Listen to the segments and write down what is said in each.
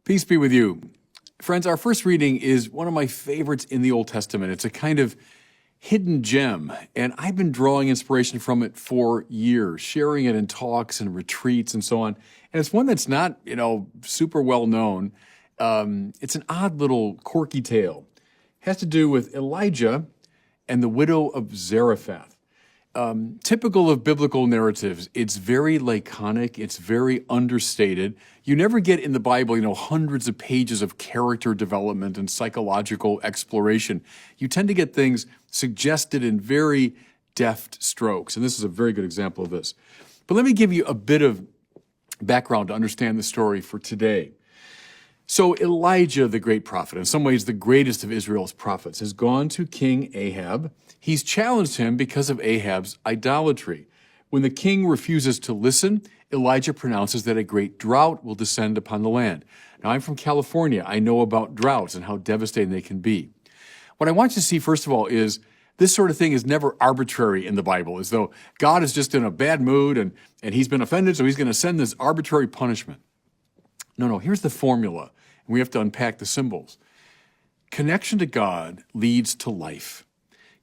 Peace be with you. Friends, our first reading is one of my favorites in the Old Testament. It's a kind of hidden gem, and I've been drawing inspiration from it for years, sharing it in talks and retreats and so on. And it's one that's not, super well known. It's an odd little quirky tale. It has to do with Elijah and the widow of Zarephath. Typical of biblical narratives, it's very laconic, it's very understated. You never get in the Bible, hundreds of pages of character development and psychological exploration. You tend to get things suggested in very deft strokes, and this is a very good example of this. But let me give you a bit of background to understand the story for today. So Elijah, the great prophet, in some ways the greatest of Israel's prophets, has gone to King Ahab. He's challenged him because of Ahab's idolatry. When the king refuses to listen, Elijah pronounces that a great drought will descend upon the land. Now, I'm from California. I know about droughts and how devastating they can be. What I want you to see, first of all, is this sort of thing is never arbitrary in the Bible, as though God is just in a bad mood and he's been offended, so he's going to send this arbitrary punishment. No, here's the formula, and we have to unpack the symbols. Connection to God leads to life.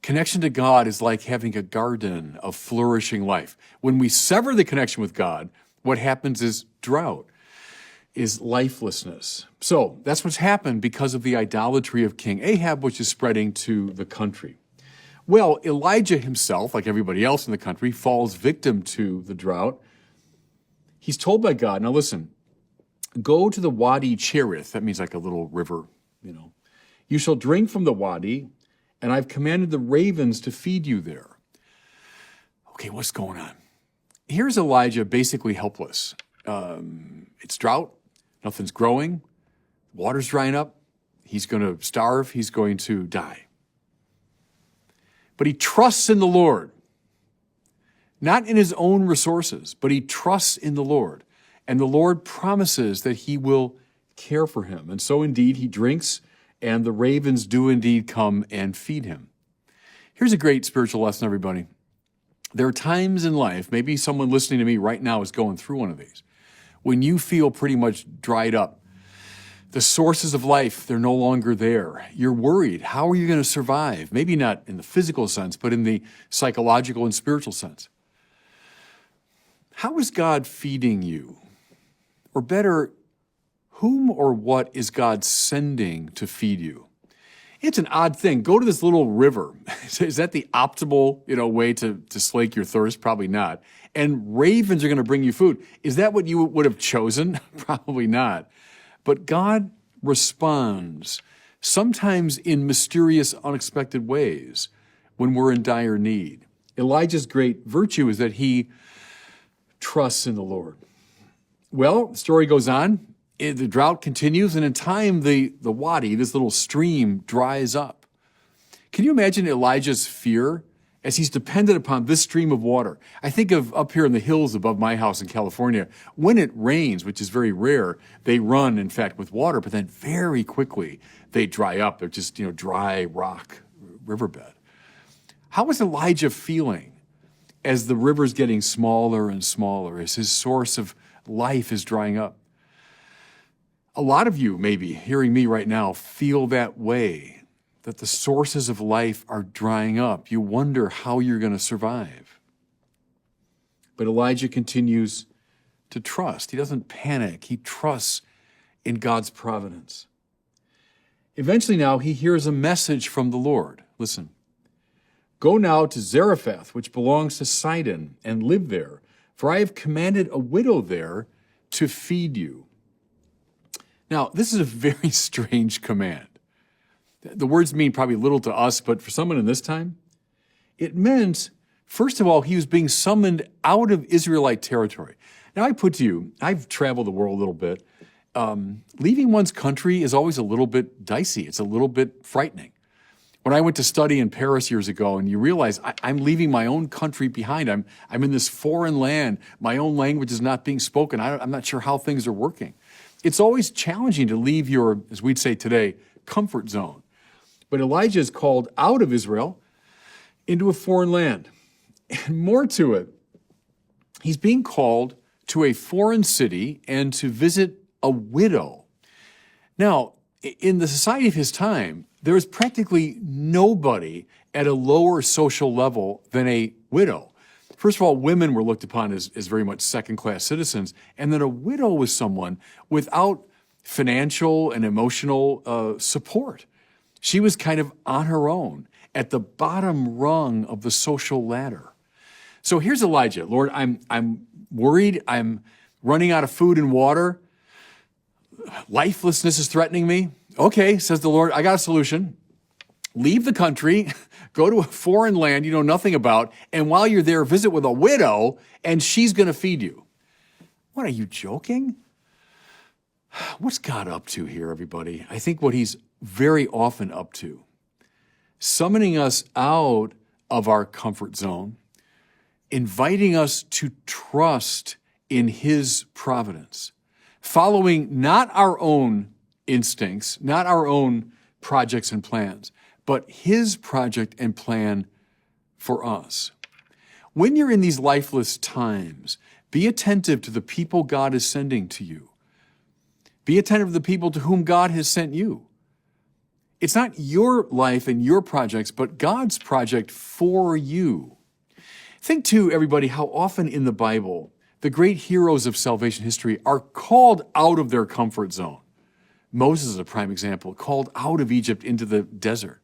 Connection to God is like having a garden of flourishing life. When we sever the connection with God, what happens is drought, is lifelessness. So that's what's happened because of the idolatry of King Ahab, which is spreading to the country. Well, Elijah himself, like everybody else in the country, falls victim to the drought. He's told by God, now listen, go to the Wadi Cherith. That means like a little river, You shall drink from the Wadi, and I've commanded the ravens to feed you there. Okay, what's going on? Here's Elijah basically helpless. It's drought. Nothing's growing. Water's drying up. He's going to starve. He's going to die. But he trusts in the Lord. Not in his own resources, but he trusts in the Lord. And the Lord promises that he will care for him. And so indeed he drinks, and the ravens do indeed come and feed him. Here's a great spiritual lesson, everybody. There are times in life, maybe someone listening to me right now is going through one of these, when you feel pretty much dried up. The sources of life, they're no longer there. You're worried. How are you going to survive? Maybe not in the physical sense, but in the psychological and spiritual sense. How is God feeding you? Or better, whom or what is God sending to feed you? It's an odd thing. Go to this little river. Is that the optimal, way to slake your thirst? Probably not. And ravens are going to bring you food. Is that what you would have chosen? Probably not. But God responds, sometimes in mysterious, unexpected ways, when we're in dire need. Elijah's great virtue is that he trusts in the Lord. Well, the story goes on. The drought continues, and in time, the wadi, this little stream, dries up. Can you imagine Elijah's fear as he's dependent upon this stream of water? I think of up here in the hills above my house in California. When it rains, which is very rare, they run, in fact, with water, but then very quickly they dry up. They're just, dry rock riverbed. How is Elijah feeling as the river's getting smaller and smaller, as his source of life is drying up? A lot of you, maybe, hearing me right now, feel that way, that the sources of life are drying up. You wonder how you're going to survive. But Elijah continues to trust. He doesn't panic. He trusts in God's providence. Eventually now, he hears a message from the Lord. Listen. Go now to Zarephath, which belongs to Sidon, and live there, for I have commanded a widow there to feed you. Now, this is a very strange command. The words mean probably little to us, but for someone in this time, it meant, first of all, he was being summoned out of Israelite territory. Now, I put to you, I've traveled the world a little bit. Leaving one's country is always a little bit dicey. It's a little bit frightening. When I went to study in Paris years ago, and you realize I'm leaving my own country behind. I'm in this foreign land. My own language is not being spoken. I'm not sure how things are working. It's always challenging to leave your, as we'd say today, comfort zone. But Elijah is called out of Israel into a foreign land. And more to it, he's being called to a foreign city and to visit a widow. Now, in the society of his time, there was practically nobody at a lower social level than a widow. First of all, women were looked upon as very much second-class citizens, and then a widow was someone without financial and emotional support. She was kind of on her own, at the bottom rung of the social ladder. So here's Elijah. Lord, I'm worried. I'm running out of food and water. Lifelessness is threatening me. Okay, says the Lord, I got a solution. Leave the country, go to a foreign land you know nothing about, and while you're there, visit with a widow, and she's going to feed you. What, are you joking? What's God up to here, everybody? I think what he's very often up to, summoning us out of our comfort zone, inviting us to trust in his providence, following not our own instincts, not our own projects and plans, but his project and plan for us. When you're in these lifeless times, be attentive to the people God is sending to you. Be attentive to the people to whom God has sent you. It's not your life and your projects, but God's project for you. Think too, everybody, how often in the Bible, the great heroes of salvation history are called out of their comfort zone. Moses is a prime example, called out of Egypt into the desert.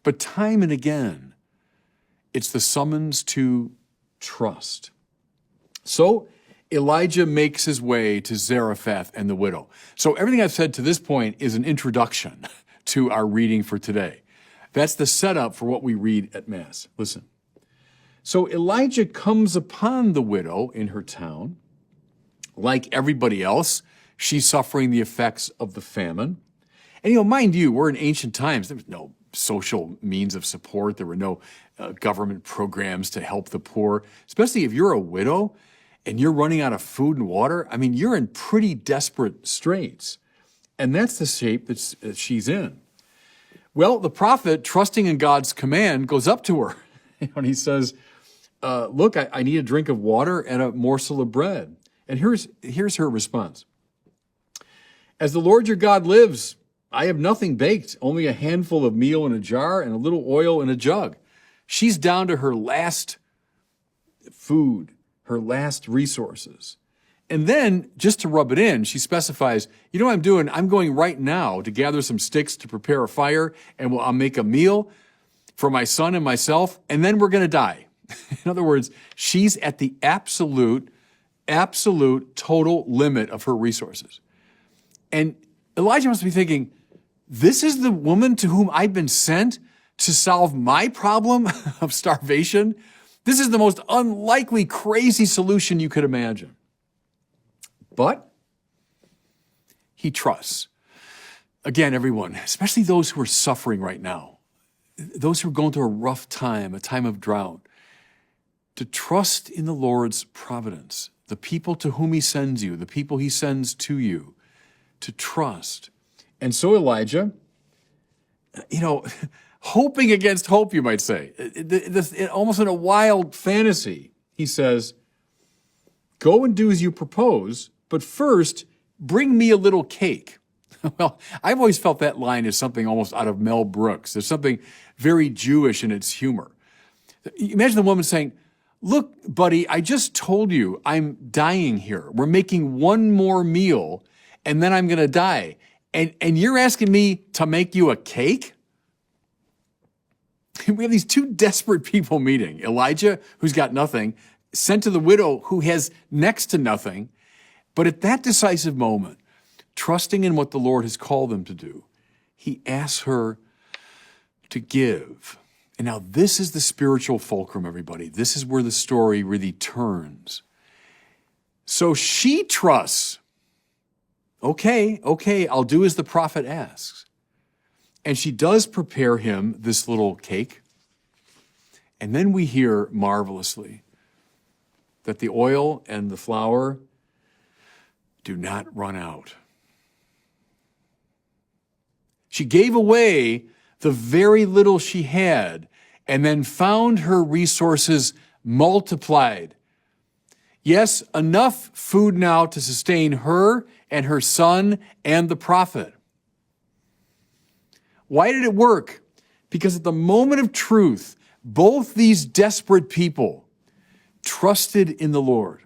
But time and again, it's the summons to trust. So Elijah makes his way to Zarephath and the widow. So everything I've said to this point is an introduction to our reading for today. That's the setup for what we read at Mass. Listen. So Elijah comes upon the widow in her town. Like everybody else, she's suffering the effects of the famine. And mind you, we're in ancient times. There was no social means of support. There were no government programs to help the poor, especially if you're a widow and you're running out of food and water. I mean, you're in pretty desperate straits. And that's the shape that she's in. Well, the prophet, trusting in God's command, goes up to her and he says, look, I need a drink of water and a morsel of bread. And here's her response. As the Lord your God lives, I have nothing baked, only a handful of meal in a jar and a little oil in a jug. She's down to her last food, her last resources. And then, just to rub it in, she specifies, you know what I'm doing? I'm going right now to gather some sticks to prepare a fire, and I'll make a meal for my son and myself, and then we're going to die. In other words, she's at the absolute, total limit of her resources. And Elijah must be thinking, this is the woman to whom I've been sent to solve my problem of starvation? This is the most unlikely, crazy solution you could imagine. But he trusts. Again, everyone, especially those who are suffering right now, those who are going through a rough time, a time of drought, to trust in the Lord's providence, the people to whom he sends you, the people he sends to you, to trust. And so Elijah, hoping against hope, you might say, almost in a wild fantasy, he says, go and do as you propose, but first, bring me a little cake. Well, I've always felt that line is something almost out of Mel Brooks. There's something very Jewish in its humor. Imagine the woman saying, look, buddy, I just told you I'm dying here. We're making one more meal, and then I'm going to die. And you're asking me to make you a cake? We have these two desperate people meeting. Elijah, who's got nothing, sent to the widow who has next to nothing. But at that decisive moment, trusting in what the Lord has called them to do, he asks her to give. And now this is the spiritual fulcrum, everybody. This is where the story really turns. So she trusts. Okay, I'll do as the prophet asks. And she does prepare him this little cake. And then we hear marvelously that the oil and the flour do not run out. She gave away the very little she had and then found her resources multiplied. Yes, enough food now to sustain her and her son and the prophet. Why did it work? Because at the moment of truth, both these desperate people trusted in the Lord.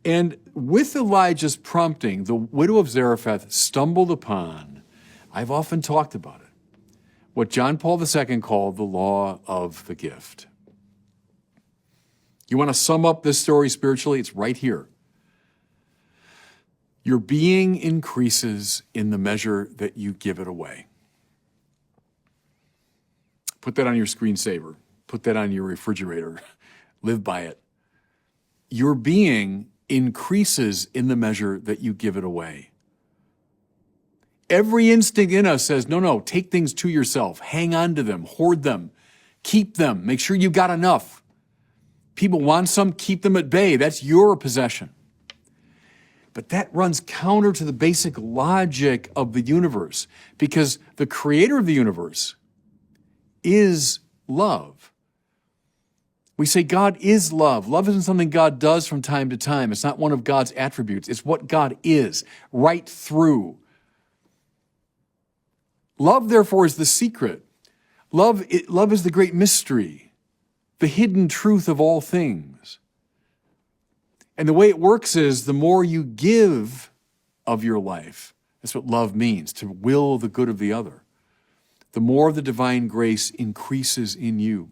And with Elijah's prompting, the widow of Zarephath stumbled upon, I've often talked about it, what John Paul II called the law of the gift. You want to sum up this story spiritually? It's right here. Your being increases in the measure that you give it away. Put that on your screensaver. Put that on your refrigerator. Live by it. Your being increases in the measure that you give it away. Every instinct in us says, no, take things to yourself. Hang on to them. Hoard them. Keep them. Make sure you've got enough. People want some, keep them at bay. That's your possession. But that runs counter to the basic logic of the universe, because the creator of the universe is love. We say God is love. Love isn't something God does from time to time. It's not one of God's attributes. It's what God is, right through. Love, therefore, is the secret. Love is the great mystery, the hidden truth of all things. And the way it works is the more you give of your life, that's what love means, to will the good of the other, the more of the divine grace increases in you.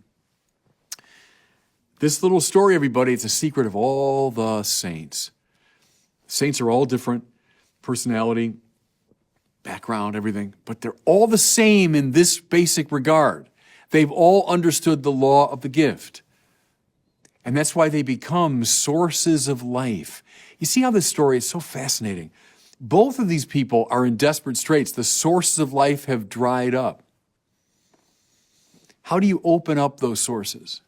This little story, everybody, it's a secret of all the saints. Saints are all different, personality, background, everything, but they're all the same in this basic regard. They've all understood the law of the gift. And that's why they become sources of life. You see how this story is so fascinating? Both of these people are in desperate straits. The sources of life have dried up. How do you open up those sources?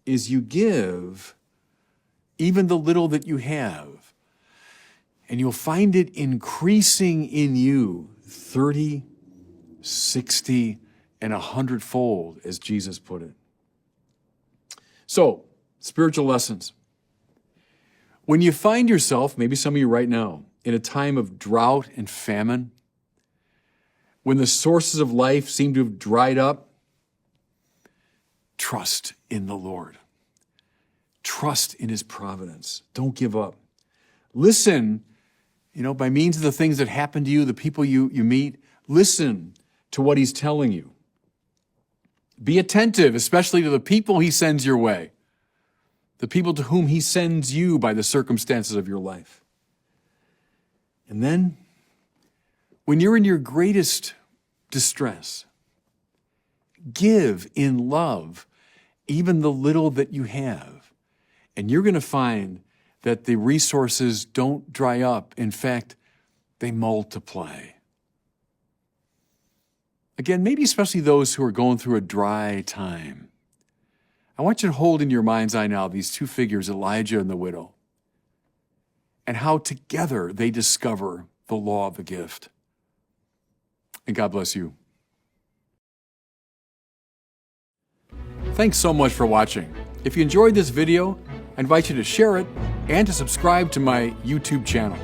Is you give even the little that you have, and you'll find it increasing in you 30, 60, and 100-fold, as Jesus put it. So, spiritual lessons. When you find yourself, maybe some of you right now, in a time of drought and famine, when the sources of life seem to have dried up, trust in the Lord. Trust in his providence. Don't give up. Listen, by means of the things that happen to you, the people you meet, listen to what he's telling you. Be attentive, especially to the people he sends your way, the people to whom he sends you by the circumstances of your life. And then, when you're in your greatest distress, give in love even the little that you have. And you're going to find that the resources don't dry up. In fact, they multiply. Again, maybe especially those who are going through a dry time. I want you to hold in your mind's eye now these two figures, Elijah and the widow, and how together they discover the law of the gift. And God bless you. Thanks so much for watching. If you enjoyed this video, I invite you to share it and to subscribe to my YouTube channel.